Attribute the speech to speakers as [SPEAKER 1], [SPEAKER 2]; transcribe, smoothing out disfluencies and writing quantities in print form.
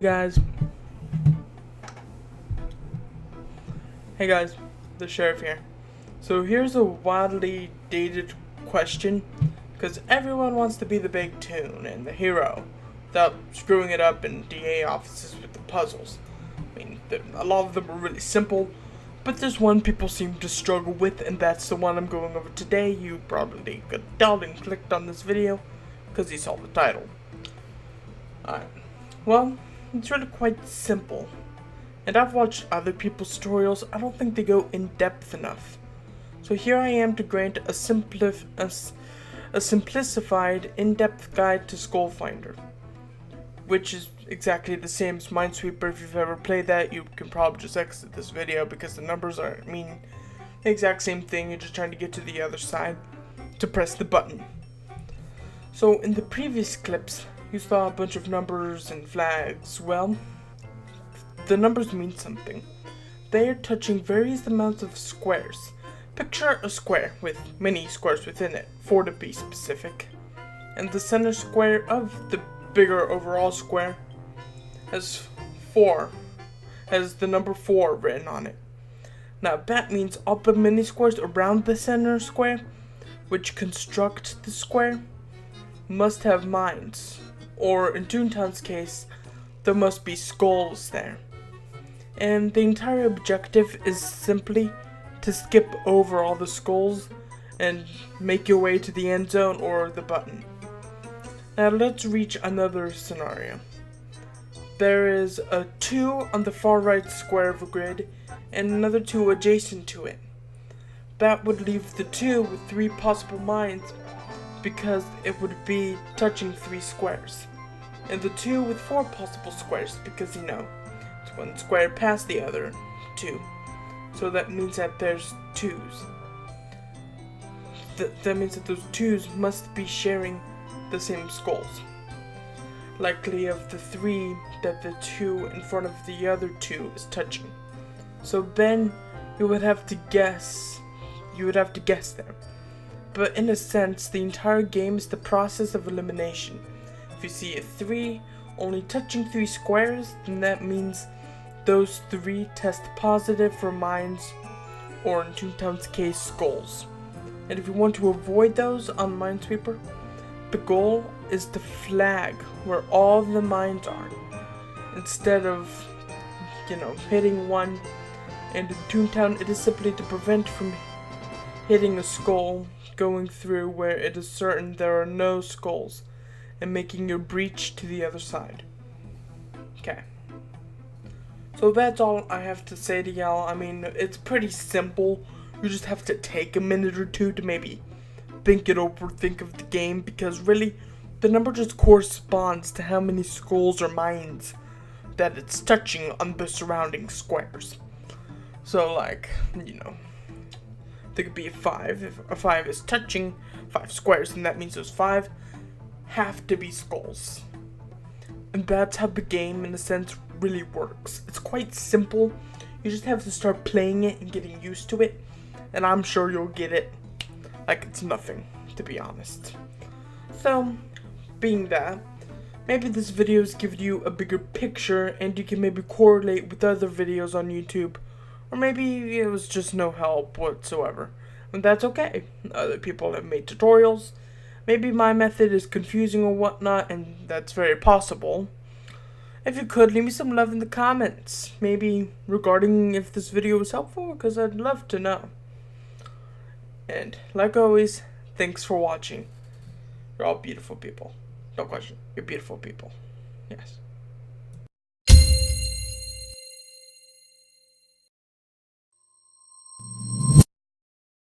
[SPEAKER 1] Guys, hey guys, the sheriff here. So here's a wildly dated question, because everyone wants to be the big toon and the hero without screwing it up in DA offices with the puzzles. I mean, a lot of them are really simple, but there's one people seem to struggle with, and that's the one I'm going over today. You probably got dulled and clicked on this video because you saw the title. Alright, well, it's really quite simple, and I've watched other people's tutorials. I don't think they go in depth enough. So here I am to grant a simplified, in-depth guide to Skull Finder, which is exactly the same as Minesweeper. If you've ever played that, you can probably just exit this video because the numbers are the exact same thing. You're just trying to get to the other side to press the button. So in the previous clips, you saw a bunch of numbers and flags. Well, the numbers mean something. They are touching various amounts of squares. Picture a square with many squares within it, 4 to be specific. And the center square of the bigger overall square has the number 4 written on it. Now that means all the mini squares around the center square, which construct the square, must have mines. Or in Toontown's case, there must be skulls there. And the entire objective is simply to skip over all the skulls and make your way to the end zone or the button. Now let's reach another scenario. There is a 2 on the far right square of a grid and another 2 adjacent to it. That would leave the 2 with 3 possible mines because it would be touching 3 squares. And the 2 with 4 possible squares because it's one square past the other 2. So that means that there's 2s. That means that those 2s must be sharing the same skulls. Likely of the 3 that the 2 in front of the other 2 is touching. So then you would have to guess there. But in a sense, the entire game is the process of elimination. If you see a 3 only touching 3 squares, then that means those 3 test positive for mines, or in Toontown's case, skulls. And if you want to avoid those on Minesweeper, the goal is to flag where all the mines are, instead of, hitting one. And in Toontown, it is simply to prevent from hitting a skull going through where it is certain there are no skulls, and making your breach to the other side. Okay. So that's all I have to say to y'all. It's pretty simple. You just have to take a minute or two to maybe think it over, think of the game, because really, the number just corresponds to how many skulls or mines that it's touching on the surrounding squares. So there could be a 5. If a 5 is touching 5 squares, then that means those 5 have to be skulls. And that's how the game, in a sense, really works. It's quite simple. You just have to start playing it and getting used to it. And I'm sure you'll get it like it's nothing, to be honest. So, being that, maybe this video has given you a bigger picture and you can maybe correlate with other videos on YouTube. Or maybe it was just no help whatsoever. And that's okay. Other people have made tutorials. Maybe my method is confusing or whatnot, and that's very possible. If you could, leave me some love in the comments. Maybe regarding if this video was helpful, because I'd love to know. And like always, thanks for watching. You're all beautiful people. No question. You're beautiful people. Yes.